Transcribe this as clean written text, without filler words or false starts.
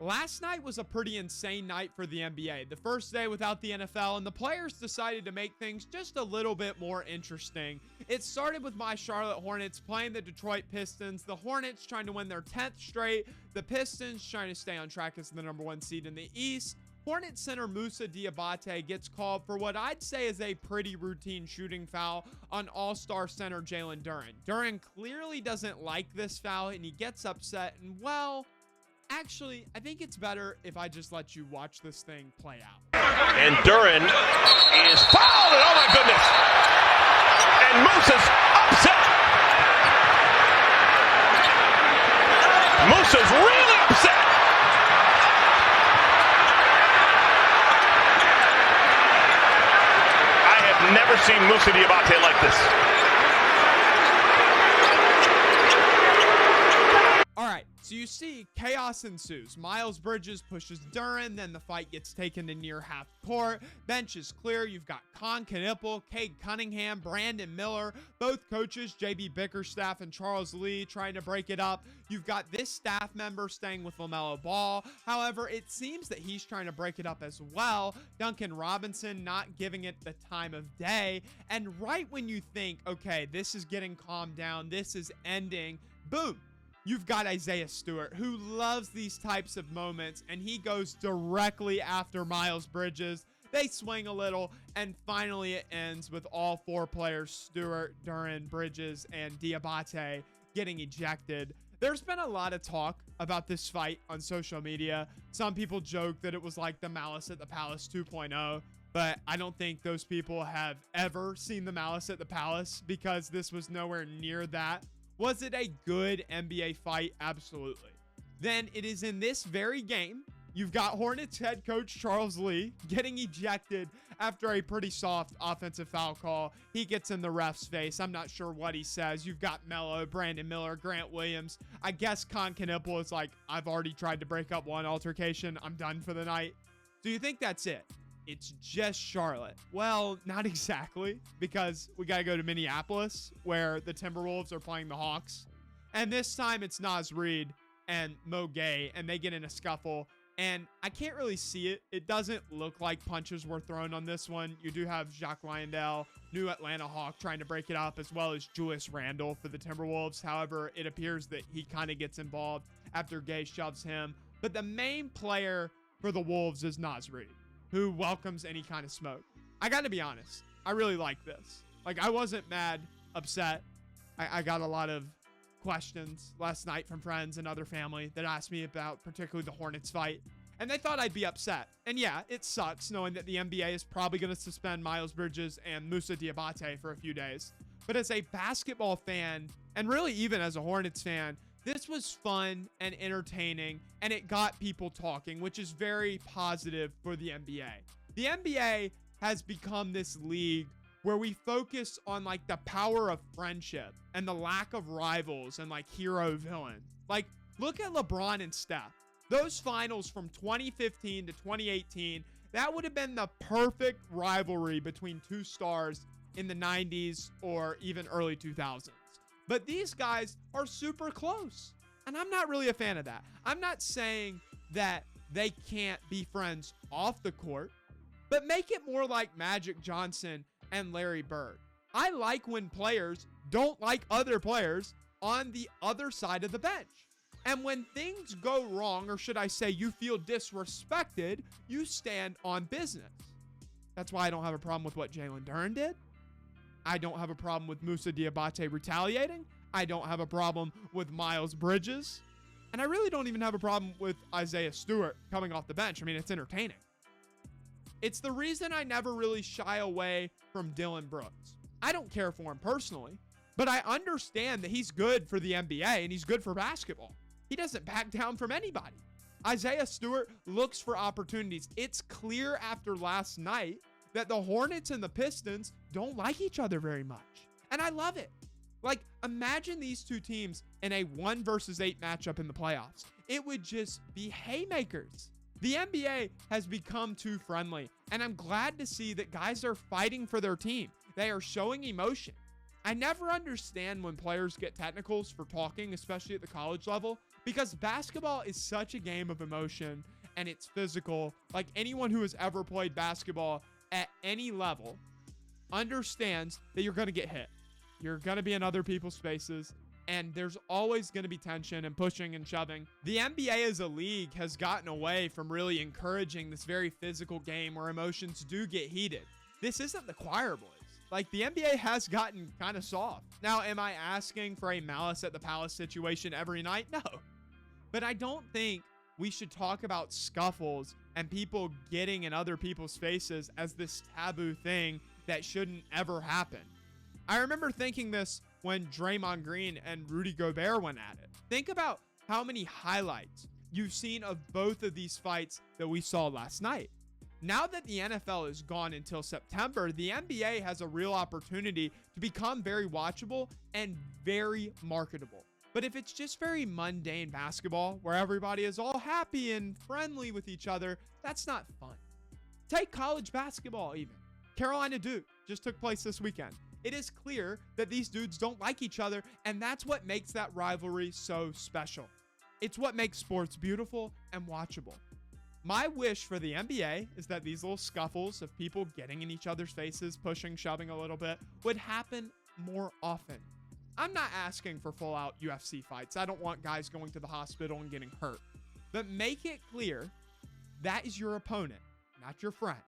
Last night was a pretty insane night for the NBA. The first day without the NFL, and the players decided to make things just a little bit more interesting. It started with my Charlotte Hornets playing the Detroit Pistons. The Hornets trying to win their 10th straight. The Pistons trying to stay on track as the number 1 seed in the East. Hornets center Moussa Diabate gets called for what I'd say is a pretty routine shooting foul on all-star center Jalen Duren. Duren clearly doesn't like this foul, and he gets upset, and well, actually, I think it's better if I just let you watch this thing play out. And Duren is fouled, and oh my goodness! And Moussa's upset! Moussa's really upset! I have never seen Moussa Diabate like this. All right, so you see chaos ensues. Miles Bridges pushes Duren, then the fight gets taken to near half court. Bench is clear. You've got Con Knipple, Cade Cunningham, Brandon Miller, both coaches, JB Bickerstaff and Charles Lee, trying to break it up. You've got this staff member staying with LaMelo Ball. However, it seems that he's trying to break it up as well. Duncan Robinson not giving it the time of day. And right when you think, okay, this is getting calmed down, this is ending, boom. You've got Isaiah Stewart, who loves these types of moments, and he goes directly after Miles Bridges. They swing a little, and finally it ends with all 4 players, Stewart, Duren, Bridges, and Diabate, getting ejected. There's been a lot of talk about this fight on social media. Some people joke that it was like the Malice at the Palace 2.0, but I don't think those people have ever seen the Malice at the Palace, because this was nowhere near that. Was it a good NBA fight? Absolutely. Then it is in this very game, you've got Hornets head coach Charles Lee getting ejected after a pretty soft offensive foul call. He gets in the ref's face. I'm not sure what he says. You've got Melo, Brandon Miller, Grant Williams. I guess Con Knipple is like, I've already tried to break up one altercation. I'm done for the night. Do you think that's it? It's just Charlotte. Well, not exactly, because we got to go to Minneapolis, where the Timberwolves are playing the Hawks. And this time it's Naz Reid and Mo Gay, and they get in a scuffle. And I can't really see it. It doesn't look like punches were thrown on this one. You do have Jacques Lyondell, new Atlanta Hawk, trying to break it up, as well as Julius Randle for the Timberwolves. However, it appears that he kind of gets involved after Gay shoves him. But the main player for the Wolves is Naz Reid, who welcomes any kind of smoke. I got to be honest. I really like this. Like, I wasn't mad, upset. I got a lot of questions last night from friends and other family that asked me about particularly the Hornets fight. And they thought I'd be upset. And yeah, it sucks knowing that the NBA is probably going to suspend Miles Bridges and Moussa Diabate for a few days. But as a basketball fan, and really even as a Hornets fan, this was fun and entertaining, and it got people talking, which is very positive for the NBA. The NBA has become this league where we focus on like the power of friendship and the lack of rivals and like hero villain. Like, look at LeBron and Steph. Those finals from 2015 to 2018, that would have been the perfect rivalry between two stars in the 90s or even early 2000s. But these guys are super close, and I'm not really a fan of that. I'm not saying that they can't be friends off the court, but make it more like Magic Johnson and Larry Bird. I like when players don't like other players on the other side of the bench. And when things go wrong, or should I say you feel disrespected, you stand on business. That's why I don't have a problem with what Jalen Duren did. I don't have a problem with Moussa Diabate retaliating. I don't have a problem with Miles Bridges. And I really don't even have a problem with Isaiah Stewart coming off the bench. I mean, it's entertaining. It's the reason I never really shy away from Dylan Brooks. I don't care for him personally, but I understand that he's good for the NBA and he's good for basketball. He doesn't back down from anybody. Isaiah Stewart looks for opportunities. It's clear after last night that the Hornets and the Pistons don't like each other very much. And I love it. Like, imagine these two teams in a 1 versus 8 matchup in the playoffs. It would just be haymakers. The NBA has become too friendly, and I'm glad to see that guys are fighting for their team. They are showing emotion. I never understand when players get technicals for talking, especially at the college level, Because basketball is such a game of emotion and it's physical. Like anyone who has ever played basketball at any level understands that you're going to get hit. You're going to be in other people's spaces, and there's always going to be tension and pushing and shoving. The NBA as a league has gotten away from really encouraging this very physical game where emotions do get heated. This isn't the choir boys. Like, the NBA has gotten kind of soft. Now, am I asking for a Malice at the Palace situation every night? No. But I don't think we should talk about scuffles and people getting in other people's faces as this taboo thing that shouldn't ever happen. I remember thinking this when Draymond Green and Rudy Gobert went at it. Think about how many highlights you've seen of both of these fights that we saw last night. Now that the NFL is gone until September, the NBA has a real opportunity to become very watchable and very marketable. But if it's just very mundane basketball where everybody is all happy and friendly with each other, that's not fun. Take college basketball even. Carolina Duke just took place this weekend. It is clear that these dudes don't like each other, and that's what makes that rivalry so special. It's what makes sports beautiful and watchable. My wish for the NBA is that these little scuffles of people getting in each other's faces, pushing, shoving a little bit, would happen more often. I'm not asking for full-out UFC fights. I don't want guys going to the hospital and getting hurt. But make it clear that is your opponent, not your friend.